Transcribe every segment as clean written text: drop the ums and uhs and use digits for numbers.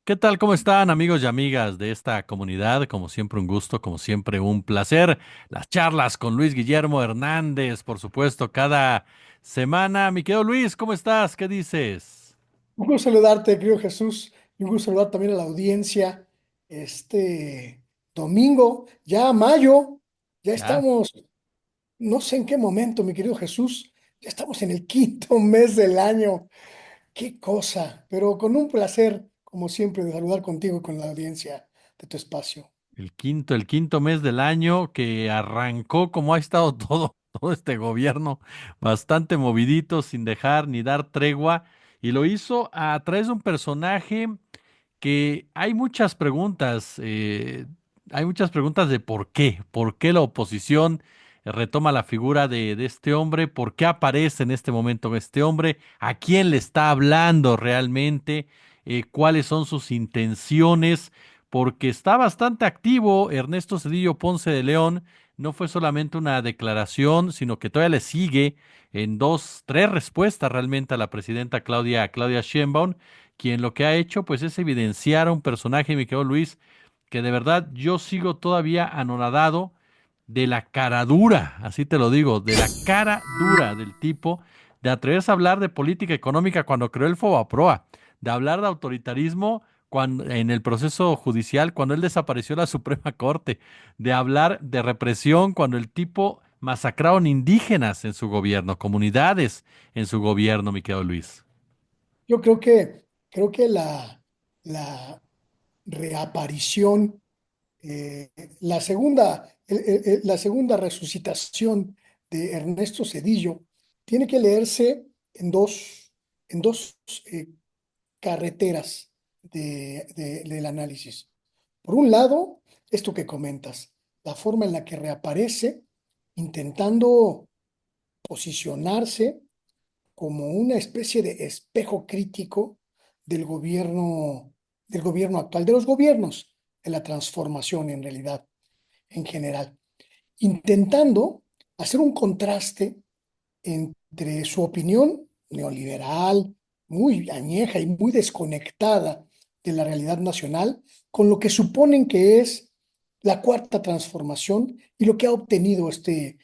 ¿Qué tal? ¿Cómo están amigos y amigas de esta comunidad? Como siempre un gusto, como siempre un placer. Las charlas con Luis Guillermo Hernández, por supuesto, cada semana. Mi querido Luis, ¿cómo estás? ¿Qué dices? Un gusto saludarte, querido Jesús, y un gusto saludar también a la audiencia este domingo, ya mayo, ya Ya, estamos, no sé en qué momento, mi querido Jesús, ya estamos en el quinto mes del año, qué cosa, pero con un placer, como siempre, de saludar contigo y con la audiencia de tu espacio. el quinto mes del año que arrancó como ha estado todo este gobierno, bastante movidito, sin dejar ni dar tregua, y lo hizo a través de un personaje que hay muchas preguntas de por qué la oposición retoma la figura de este hombre, por qué aparece en este momento este hombre, a quién le está hablando realmente, cuáles son sus intenciones, porque está bastante activo Ernesto Zedillo Ponce de León. No fue solamente una declaración, sino que todavía le sigue en dos, tres respuestas realmente a la presidenta Claudia Sheinbaum, quien lo que ha hecho pues es evidenciar a un personaje, mi querido Luis, que de verdad yo sigo todavía anonadado de la cara dura, así te lo digo, de la cara dura del tipo, de atreverse a hablar de política económica cuando creó el Fobaproa, de hablar de autoritarismo cuando, en el proceso judicial cuando él desapareció de la Suprema Corte, de hablar de represión cuando el tipo masacraron indígenas en su gobierno, comunidades en su gobierno, mi querido Luis. Yo creo que la reaparición, eh, la segunda resucitación de Ernesto Zedillo tiene que leerse en dos carreteras del análisis. Por un lado, esto que comentas, la forma en la que reaparece intentando posicionarse como una especie de espejo crítico del gobierno actual, de los gobiernos de la transformación en realidad, en general, intentando hacer un contraste entre su opinión neoliberal, muy añeja y muy desconectada de la realidad nacional, con lo que suponen que es la cuarta transformación y lo que ha obtenido este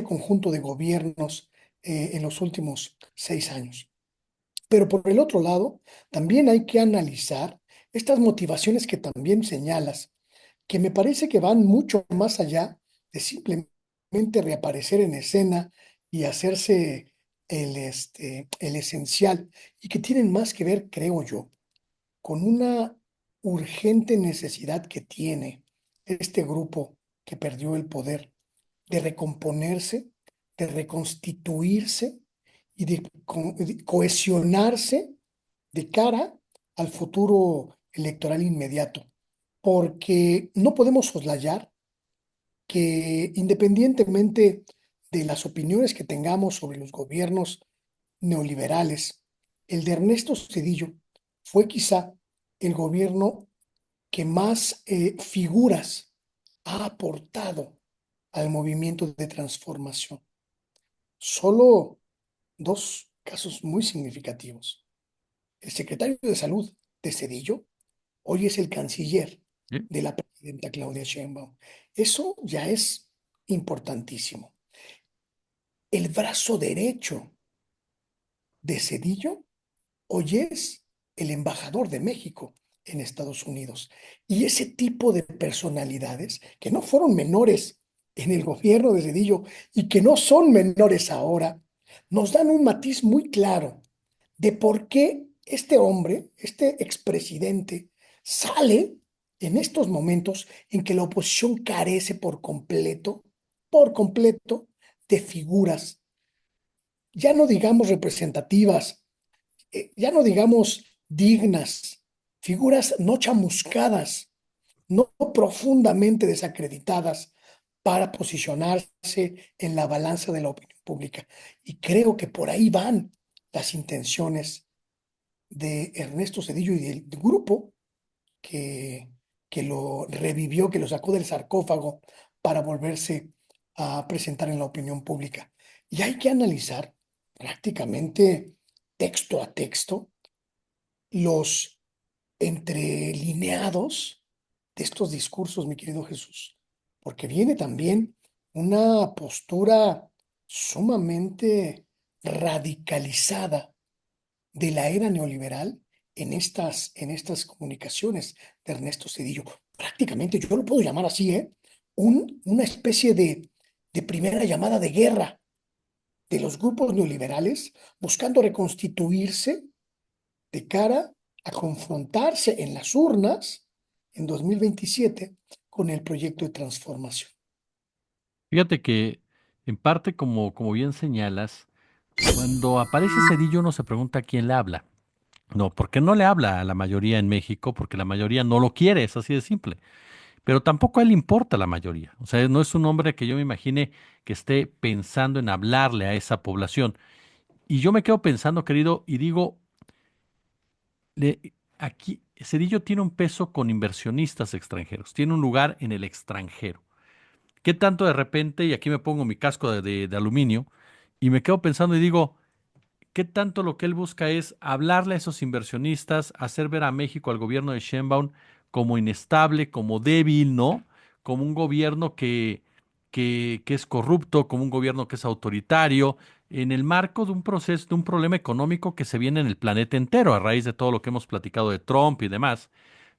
conjunto de gobiernos en los últimos 6 años. Pero por el otro lado, también hay que analizar estas motivaciones que también señalas, que me parece que van mucho más allá de simplemente reaparecer en escena y hacerse el esencial, y que tienen más que ver, creo yo, con una urgente necesidad que tiene este grupo que perdió el poder de recomponerse, de reconstituirse y de cohesionarse de cara al futuro electoral inmediato, porque no podemos soslayar que independientemente de las opiniones que tengamos sobre los gobiernos neoliberales, el de Ernesto Zedillo fue quizá el gobierno que más figuras ha aportado al movimiento de transformación. Solo dos casos muy significativos. El secretario de Salud de Cedillo hoy es el canciller ¿Sí? de la presidenta Claudia Sheinbaum. Eso ya es importantísimo. El brazo derecho de Cedillo hoy es el embajador de México en Estados Unidos. Y ese tipo de personalidades que no fueron menores en el gobierno de Cedillo y que no son menores ahora, nos dan un matiz muy claro de por qué este hombre, este expresidente, sale en estos momentos en que la oposición carece por completo, de figuras, ya no digamos representativas, ya no digamos dignas, figuras no chamuscadas, no profundamente desacreditadas para posicionarse en la balanza de la opinión pública. Y creo que por ahí van las intenciones de Ernesto Zedillo y del grupo que, que lo revivió, que lo sacó del sarcófago para volverse a presentar en la opinión pública. Y hay que analizar prácticamente texto a texto los entrelineados de estos discursos, mi querido Jesús, porque viene también una postura sumamente radicalizada de la era neoliberal en estas comunicaciones de Ernesto Zedillo. Prácticamente, yo lo puedo llamar así, ¿eh? Una especie de primera llamada de guerra de los grupos neoliberales buscando reconstituirse de cara a confrontarse en las urnas en 2027 con el proyecto de transformación. Fíjate que en parte, como bien señalas, cuando aparece Cedillo uno se pregunta a quién le habla. No, porque no le habla a la mayoría en México, porque la mayoría no lo quiere, es así de simple. Pero tampoco a él le importa la mayoría. O sea, no es un hombre que yo me imagine que esté pensando en hablarle a esa población. Y yo me quedo pensando, querido, y digo, aquí Cedillo tiene un peso con inversionistas extranjeros, tiene un lugar en el extranjero. ¿Qué tanto de repente, y aquí me pongo mi casco de aluminio, y me quedo pensando y digo, ¿qué tanto lo que él busca es hablarle a esos inversionistas, hacer ver a México, al gobierno de Sheinbaum, como inestable, como débil, ¿no? Como un gobierno que es corrupto, como un gobierno que es autoritario, en el marco de un proceso, de un problema económico que se viene en el planeta entero, a raíz de todo lo que hemos platicado de Trump y demás,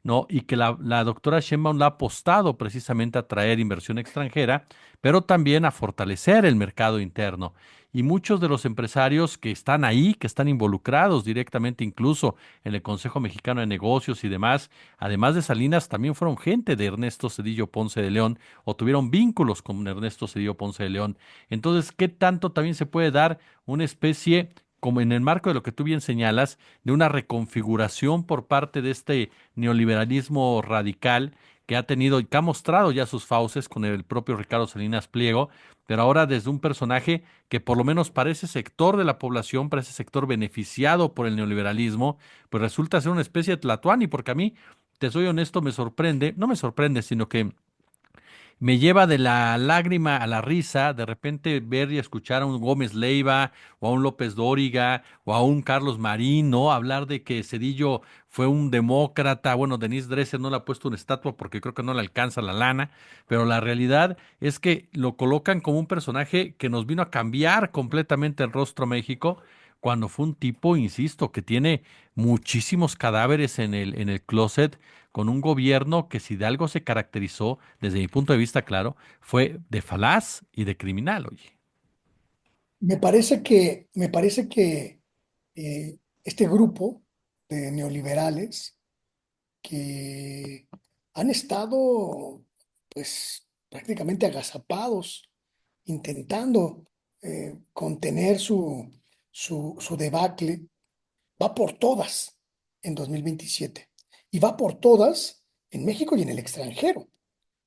¿no? Y que la doctora Sheinbaum la ha apostado precisamente a traer inversión extranjera, pero también a fortalecer el mercado interno. Y muchos de los empresarios que están ahí, que están involucrados directamente incluso en el Consejo Mexicano de Negocios y demás, además de Salinas, también fueron gente de Ernesto Cedillo Ponce de León o tuvieron vínculos con Ernesto Cedillo Ponce de León. Entonces, ¿qué tanto también se puede dar una especie, como en el marco de lo que tú bien señalas, de una reconfiguración por parte de este neoliberalismo radical que ha tenido y que ha mostrado ya sus fauces con el propio Ricardo Salinas Pliego, pero ahora desde un personaje que por lo menos para ese sector de la población, para ese sector beneficiado por el neoliberalismo, pues resulta ser una especie de Tlatoani, porque a mí, te soy honesto, me sorprende, no me sorprende, sino que me lleva de la lágrima a la risa, de repente ver y escuchar a un Gómez Leiva o a un López Dóriga o a un Carlos Marín, ¿no? Hablar de que Cedillo fue un demócrata. Bueno, Denise Dresser no le ha puesto una estatua porque creo que no le alcanza la lana, pero la realidad es que lo colocan como un personaje que nos vino a cambiar completamente el rostro a México. Cuando fue un tipo, insisto, que tiene muchísimos cadáveres en el closet, con un gobierno que si de algo se caracterizó, desde mi punto de vista, claro, fue de falaz y de criminal, oye. Me parece que este grupo de neoliberales que han estado, pues, prácticamente agazapados, intentando contener su debacle, va por todas en 2027 y va por todas en México y en el extranjero.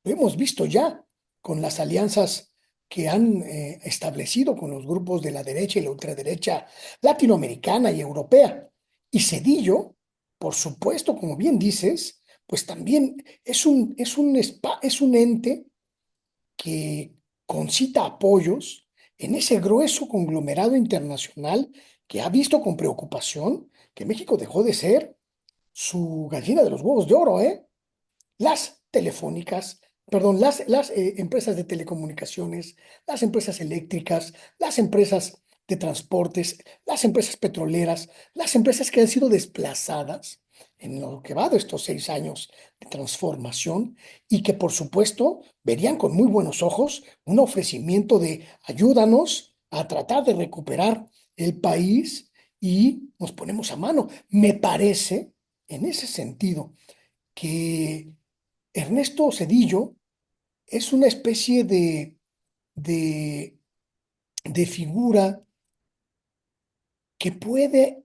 Lo hemos visto ya con las alianzas que han establecido con los grupos de la derecha y la ultraderecha latinoamericana y europea. Y Cedillo, por supuesto, como bien dices, pues también es un ente que concita apoyos en ese grueso conglomerado internacional que ha visto con preocupación que México dejó de ser su gallina de los huevos de oro, ¿eh? Las telefónicas, perdón, las empresas de telecomunicaciones, las empresas eléctricas, las empresas de transportes, las empresas petroleras, las empresas que han sido desplazadas en lo que va de estos 6 años de transformación y que por supuesto verían con muy buenos ojos un ofrecimiento de ayúdanos a tratar de recuperar el país y nos ponemos a mano. Me parece, en ese sentido, que Ernesto Cedillo es una especie de, de figura que puede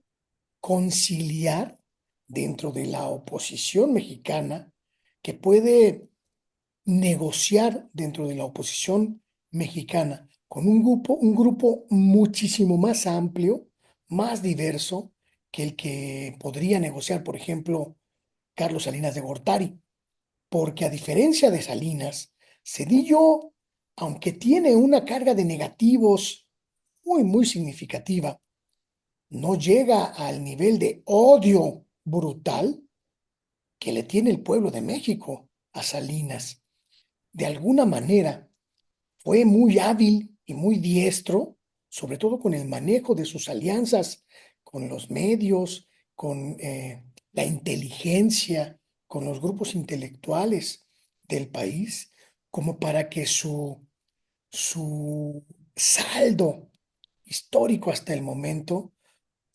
conciliar dentro de la oposición mexicana, que puede negociar dentro de la oposición mexicana con un grupo muchísimo más amplio, más diverso que el que podría negociar, por ejemplo, Carlos Salinas de Gortari. Porque a diferencia de Salinas, Cedillo, aunque tiene una carga de negativos muy, muy significativa, no llega al nivel de odio brutal que le tiene el pueblo de México a Salinas. De alguna manera fue muy hábil y muy diestro, sobre todo con el manejo de sus alianzas, con los medios, con la inteligencia, con los grupos intelectuales del país, como para que su saldo histórico hasta el momento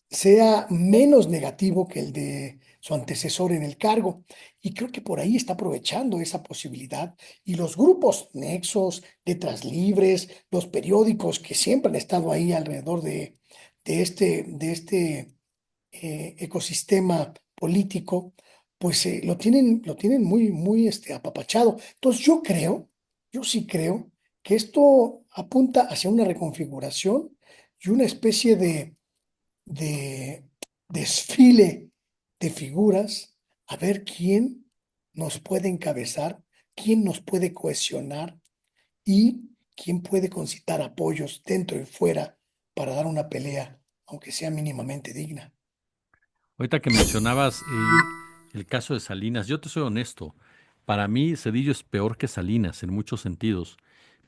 sea menos negativo que el de su antecesor en el cargo. Y creo que por ahí está aprovechando esa posibilidad. Y los grupos nexos, letras libres, los periódicos que siempre han estado ahí alrededor de este ecosistema político, pues lo tienen muy, muy apapachado. Entonces yo sí creo que esto apunta hacia una reconfiguración y una especie de desfile de figuras, a ver quién nos puede encabezar, quién nos puede cohesionar y quién puede concitar apoyos dentro y fuera para dar una pelea, aunque sea mínimamente digna. Ahorita que mencionabas el caso de Salinas, yo te soy honesto, para mí Cedillo es peor que Salinas en muchos sentidos,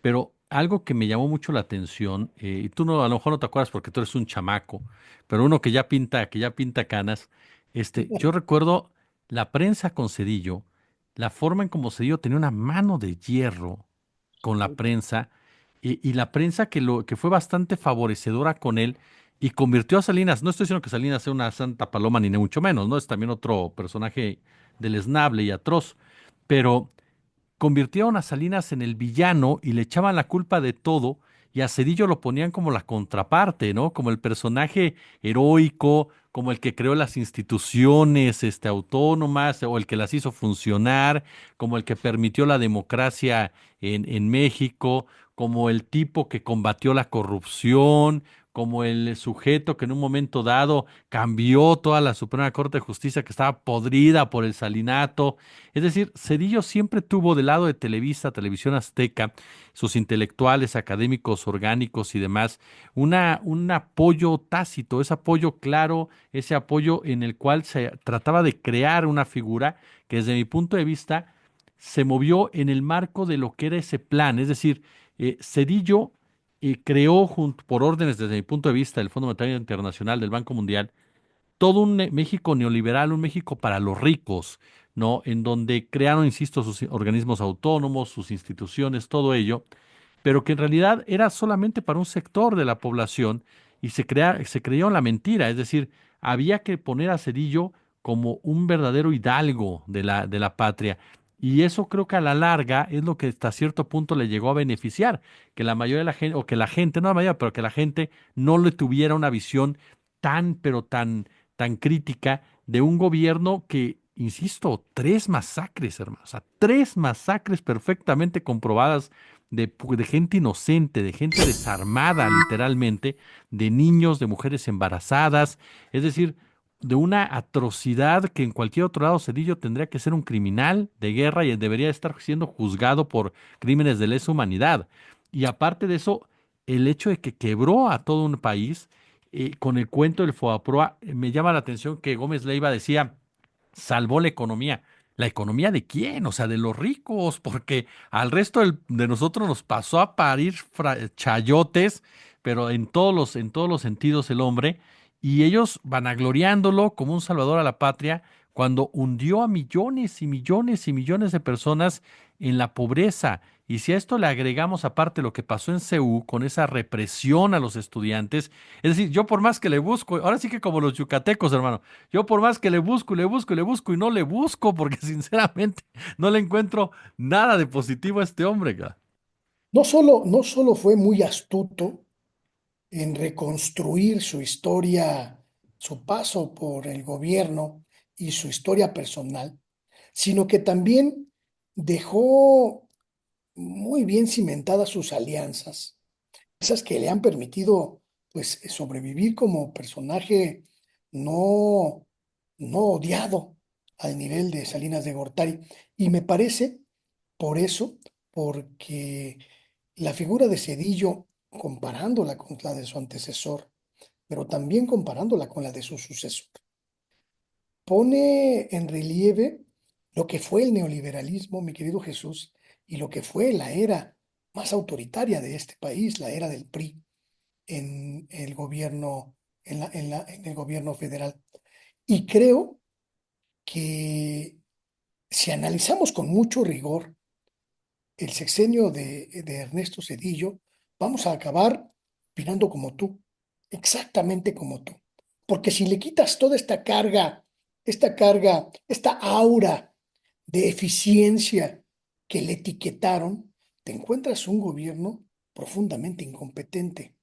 pero algo que me llamó mucho la atención, y tú no, a lo mejor no te acuerdas porque tú eres un chamaco, pero uno que ya pinta canas, yo recuerdo la prensa con Cedillo, la forma en cómo Cedillo tenía una mano de hierro con la prensa, y la prensa que fue bastante favorecedora con él y convirtió a Salinas, no estoy diciendo que Salinas sea una santa paloma ni mucho menos, ¿no? Es también otro personaje deleznable y atroz, pero convirtieron a Salinas en el villano y le echaban la culpa de todo, y a Cedillo lo ponían como la contraparte, ¿no? Como el personaje heroico, como el que creó las instituciones autónomas o el que las hizo funcionar, como el que permitió la democracia en México, como el tipo que combatió la corrupción, como el sujeto que en un momento dado cambió toda la Suprema Corte de Justicia que estaba podrida por el salinato. Es decir, Cedillo siempre tuvo del lado de Televisa, Televisión Azteca, sus intelectuales, académicos, orgánicos y demás, un apoyo tácito, ese apoyo claro, ese apoyo en el cual se trataba de crear una figura que desde mi punto de vista se movió en el marco de lo que era ese plan. Es decir, Cedillo creó, por órdenes desde mi punto de vista del Fondo Monetario Internacional, del Banco Mundial, todo un México neoliberal, un México para los ricos, ¿no? En donde crearon, insisto, sus organismos autónomos, sus instituciones, todo ello, pero que en realidad era solamente para un sector de la población y se creyó en la mentira, es decir, había que poner a Cedillo como un verdadero hidalgo de la patria. Y eso creo que a la larga es lo que hasta cierto punto le llegó a beneficiar, que la mayoría de la gente, o que la gente, no la mayoría, pero que la gente no le tuviera una visión tan, pero tan crítica de un gobierno que, insisto, tres masacres, hermanos, o sea, tres masacres perfectamente comprobadas de gente inocente, de gente desarmada, literalmente, de niños, de mujeres embarazadas, es decir, de una atrocidad que en cualquier otro lado Cedillo tendría que ser un criminal de guerra y debería estar siendo juzgado por crímenes de lesa humanidad. Y aparte de eso, el hecho de que quebró a todo un país con el cuento del Fobaproa, me llama la atención que Gómez Leiva decía, salvó la economía. ¿La economía de quién? O sea, de los ricos, porque al resto de nosotros nos pasó a parir chayotes, pero en todos los sentidos el hombre, y ellos vanagloriándolo como un salvador a la patria, cuando hundió a millones y millones y millones de personas en la pobreza. Y si a esto le agregamos aparte lo que pasó en CEU con esa represión a los estudiantes, es decir, yo por más que le busco, ahora sí que como los yucatecos, hermano, yo por más que le busco y le busco y le busco y no le busco, porque sinceramente no le encuentro nada de positivo a este hombre, ca. No solo fue muy astuto en reconstruir su historia, su paso por el gobierno y su historia personal, sino que también dejó muy bien cimentadas sus alianzas, esas que le han permitido pues sobrevivir como personaje no, no odiado al nivel de Salinas de Gortari. Y me parece por eso, porque la figura de Cedillo, comparándola con la de su antecesor, pero también comparándola con la de su sucesor, pone en relieve lo que fue el neoliberalismo, mi querido Jesús, y lo que fue la era más autoritaria de este país, la era del PRI en el gobierno, en el gobierno federal. Y creo que si analizamos con mucho rigor el sexenio de Ernesto Zedillo, vamos a acabar opinando como tú, exactamente como tú. Porque si le quitas toda esta aura de eficiencia que le etiquetaron, te encuentras un gobierno profundamente incompetente,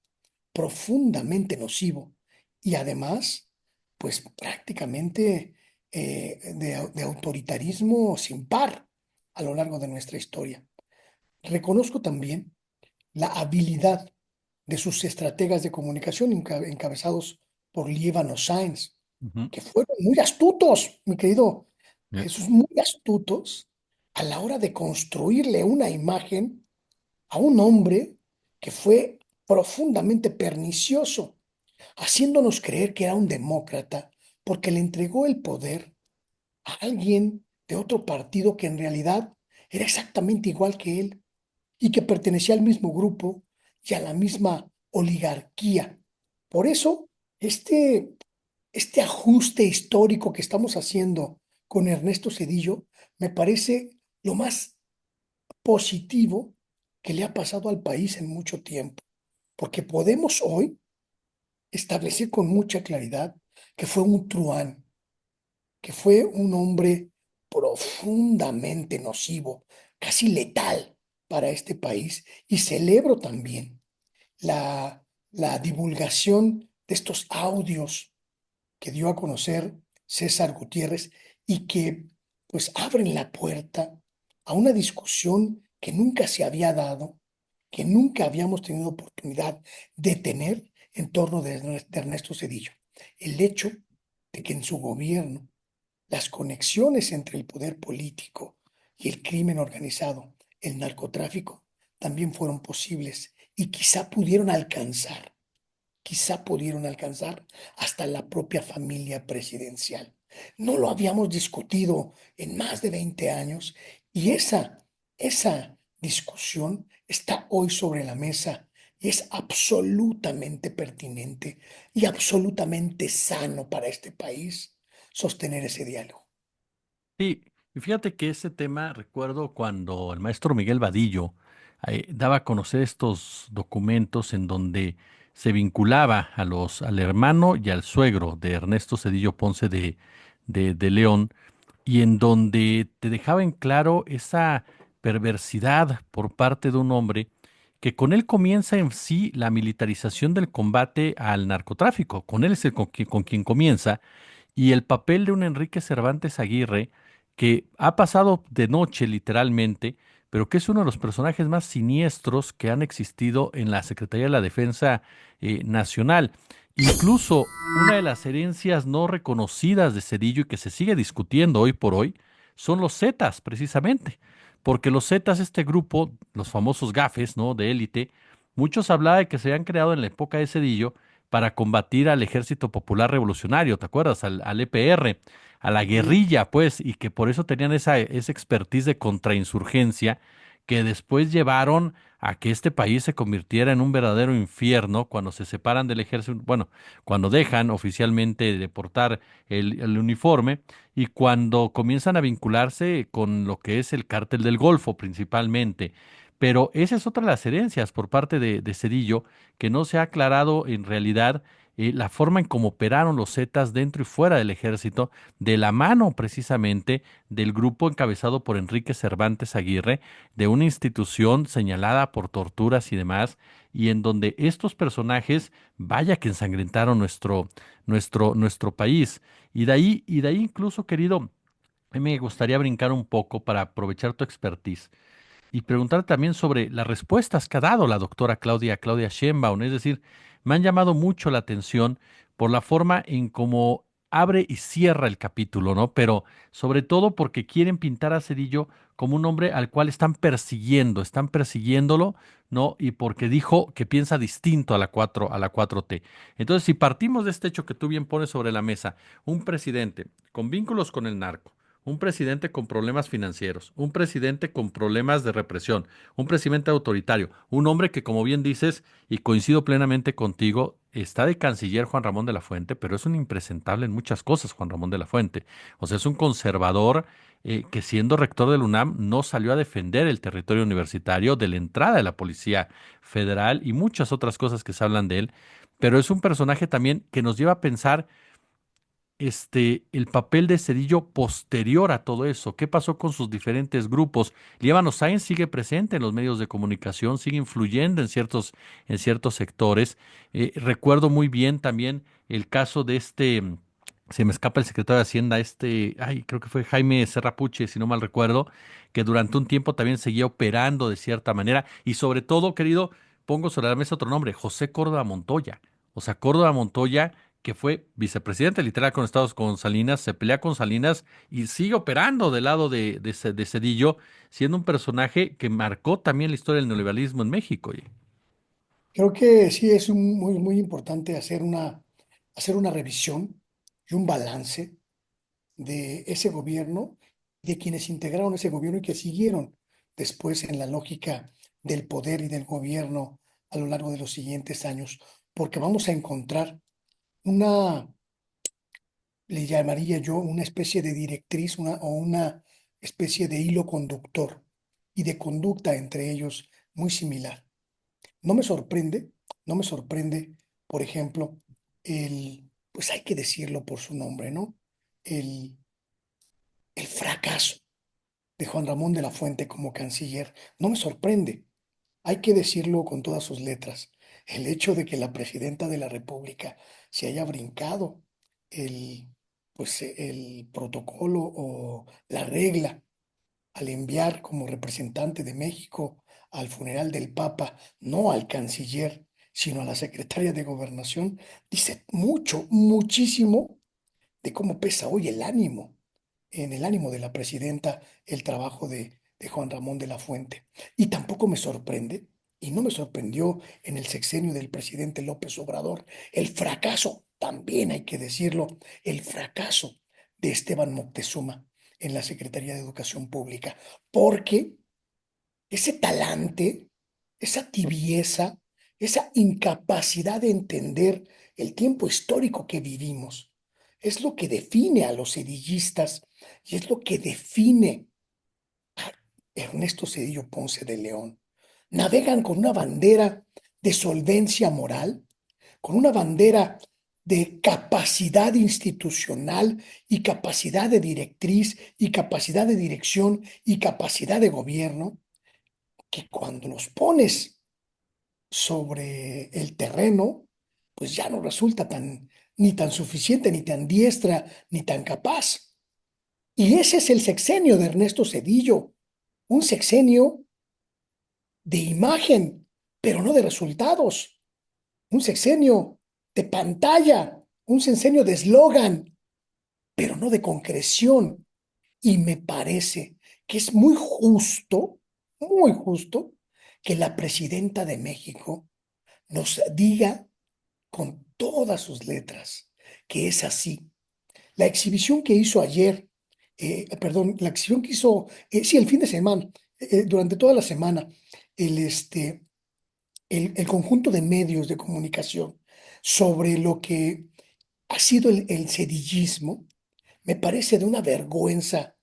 profundamente nocivo y además, pues prácticamente de autoritarismo sin par a lo largo de nuestra historia. Reconozco también la habilidad de sus estrategas de comunicación encabezados por Líbano Sáenz, Ujú. que fueron muy astutos, mi querido Ya. Jesús, muy astutos a la hora de construirle una imagen a un hombre que fue profundamente pernicioso, haciéndonos creer que era un demócrata porque le entregó el poder a alguien de otro partido que en realidad era exactamente igual que él y que pertenecía al mismo grupo y a la misma oligarquía. Por eso, este ajuste histórico que estamos haciendo con Ernesto Zedillo me parece lo más positivo que le ha pasado al país en mucho tiempo, porque podemos hoy establecer con mucha claridad que fue un truán, que fue un hombre profundamente nocivo, casi letal para este país, y celebro también la divulgación de estos audios que dio a conocer César Gutiérrez y que pues abren la puerta a una discusión que nunca se había dado, que nunca habíamos tenido oportunidad de tener en torno de Ernesto Zedillo. El hecho de que en su gobierno las conexiones entre el poder político y el crimen organizado, el narcotráfico, también fueron posibles y quizá pudieron alcanzar hasta la propia familia presidencial. No lo habíamos discutido en más de 20 años y esa discusión está hoy sobre la mesa y es absolutamente pertinente y absolutamente sano para este país sostener ese diálogo. Sí, y fíjate que ese tema recuerdo cuando el maestro Miguel Vadillo daba a conocer estos documentos en donde se vinculaba al hermano y al suegro de Ernesto Cedillo Ponce de León, y en donde te dejaba en claro esa perversidad por parte de un hombre que con él comienza en sí la militarización del combate al narcotráfico. Con él es el con quien comienza, y el papel de un Enrique Cervantes Aguirre que ha pasado de noche literalmente, pero que es uno de los personajes más siniestros que han existido en la Secretaría de la Defensa Nacional. Incluso una de las herencias no reconocidas de Cedillo y que se sigue discutiendo hoy por hoy son los Zetas, precisamente, porque los Zetas, este grupo, los famosos gafes, ¿no?, de élite, muchos hablaban de que se habían creado en la época de Cedillo para combatir al Ejército Popular Revolucionario, ¿te acuerdas? Al EPR, a la Sí, guerrilla, pues, y que por eso tenían esa expertise de contrainsurgencia que después llevaron a que este país se convirtiera en un verdadero infierno cuando se separan del ejército, bueno, cuando dejan oficialmente de portar el uniforme y cuando comienzan a vincularse con lo que es el cártel del Golfo principalmente. Pero esa es otra de las herencias por parte de Cedillo, que no se ha aclarado en realidad la forma en cómo operaron los Zetas dentro y fuera del ejército, de la mano precisamente del grupo encabezado por Enrique Cervantes Aguirre, de una institución señalada por torturas y demás, y en donde estos personajes, vaya que ensangrentaron nuestro país. Y de ahí incluso, querido, a mí me gustaría brincar un poco para aprovechar tu expertise y preguntar también sobre las respuestas que ha dado la doctora Claudia Sheinbaum. Es decir, me han llamado mucho la atención por la forma en cómo abre y cierra el capítulo, ¿no? Pero sobre todo porque quieren pintar a Cedillo como un hombre al cual están persiguiéndolo, ¿no? Y porque dijo que piensa distinto a la 4T. Entonces, si partimos de este hecho que tú bien pones sobre la mesa, un presidente con vínculos con el narco, un presidente con problemas financieros, un presidente con problemas de represión, un presidente autoritario, un hombre que, como bien dices, y coincido plenamente contigo, está de canciller Juan Ramón de la Fuente, pero es un impresentable en muchas cosas, Juan Ramón de la Fuente. O sea, es un conservador que siendo rector del UNAM no salió a defender el territorio universitario de la entrada de la Policía Federal y muchas otras cosas que se hablan de él, pero es un personaje también que nos lleva a pensar el papel de Cedillo posterior a todo eso. ¿Qué pasó con sus diferentes grupos? Líbano Sáenz sigue presente en los medios de comunicación, sigue influyendo en ciertos sectores. Recuerdo muy bien también el caso de se me escapa el secretario de Hacienda, ay, creo que fue Jaime Serrapuche, si no mal recuerdo, que durante un tiempo también seguía operando de cierta manera. Y sobre todo, querido, pongo sobre la mesa otro nombre, José Córdoba Montoya. O sea, Córdoba Montoya que fue vicepresidente literal con Salinas, se pelea con Salinas y sigue operando del lado de Cedillo, siendo un personaje que marcó también la historia del neoliberalismo en México. Oye. Creo que sí es muy, muy importante hacer una revisión y un balance de ese gobierno, de quienes integraron ese gobierno y que siguieron después en la lógica del poder y del gobierno a lo largo de los siguientes años, porque vamos a encontrar una, le llamaría yo, una especie de directriz o una especie de hilo conductor y de conducta entre ellos muy similar. No me sorprende, no me sorprende, por ejemplo, pues hay que decirlo por su nombre, ¿no? El, el fracaso de Juan Ramón de la Fuente como canciller. No me sorprende, hay que decirlo con todas sus letras. El hecho de que la presidenta de la República se haya brincado el, el protocolo o la regla al enviar como representante de México al funeral del Papa, no al canciller, sino a la secretaria de Gobernación, dice mucho, muchísimo de cómo pesa hoy el ánimo, en el ánimo de la presidenta, el trabajo de Juan Ramón de la Fuente. Y tampoco me sorprende, y no me sorprendió en el sexenio del presidente López Obrador, el fracaso, también hay que decirlo, el fracaso de Esteban Moctezuma en la Secretaría de Educación Pública, porque ese talante, esa tibieza, esa incapacidad de entender el tiempo histórico que vivimos, es lo que define a los sedillistas y es lo que define a Ernesto Zedillo Ponce de León. Navegan con una bandera de solvencia moral, con una bandera de capacidad institucional y capacidad de directriz y capacidad de dirección y capacidad de gobierno, que cuando los pones sobre el terreno, pues ya no resulta ni tan suficiente, ni tan diestra, ni tan capaz. Y ese es el sexenio de Ernesto Zedillo, un sexenio de imagen, pero no de resultados, un sexenio de pantalla, un sexenio de eslogan, pero no de concreción. Y me parece que es muy justo, que la presidenta de México nos diga con todas sus letras que es así. La exhibición que hizo ayer, perdón, la exhibición que hizo, sí, el fin de semana, durante toda la semana, el, este, el conjunto de medios de comunicación sobre lo que ha sido el sedillismo, me parece de una vergüenza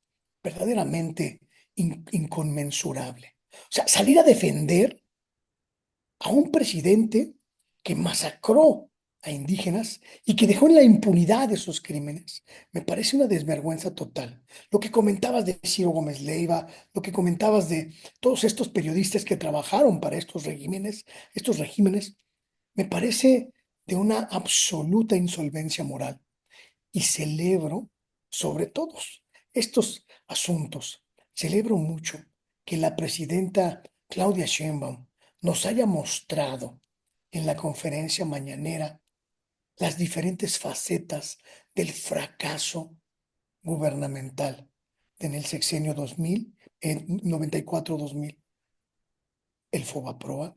verdaderamente inconmensurable. O sea, salir a defender a un presidente que masacró a indígenas y que dejó en la impunidad de sus crímenes. Me parece una desvergüenza total. Lo que comentabas de Ciro Gómez Leiva, lo que comentabas de todos estos periodistas que trabajaron para estos regímenes, me parece de una absoluta insolvencia moral. Y celebro sobre todos estos asuntos, celebro mucho que la presidenta Claudia Sheinbaum nos haya mostrado en la conferencia mañanera las diferentes facetas del fracaso gubernamental en el sexenio 2000, en 94-2000, el Fobaproa,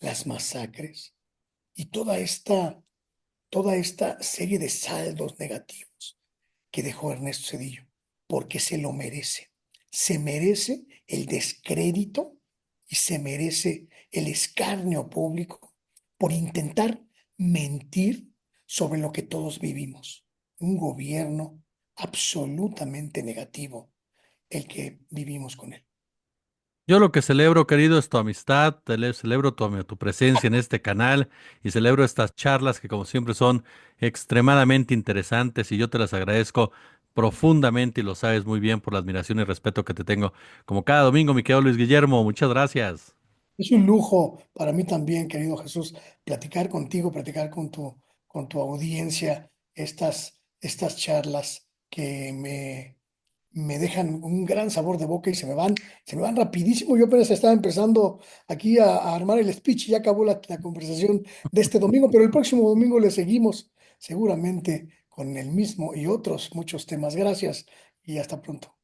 las masacres y toda esta serie de saldos negativos que dejó Ernesto Zedillo. porque se lo merece. Se merece el descrédito y se merece el escarnio público por intentar mentir sobre lo que todos vivimos. Un gobierno absolutamente negativo, el que vivimos con él. Yo lo que celebro, querido, es tu amistad, celebro tu presencia en este canal y celebro estas charlas que como siempre son extremadamente interesantes y yo te las agradezco profundamente y lo sabes muy bien por la admiración y respeto que te tengo. Como cada domingo, mi querido Luis Guillermo, muchas gracias. Es un lujo para mí también, querido Jesús, platicar contigo, platicar con tu audiencia, estas charlas que me dejan un gran sabor de boca y se me van rapidísimo. Yo apenas estaba empezando aquí a armar el speech y ya acabó la conversación de este domingo, pero el próximo domingo le seguimos seguramente con el mismo y otros muchos temas. Gracias y hasta pronto.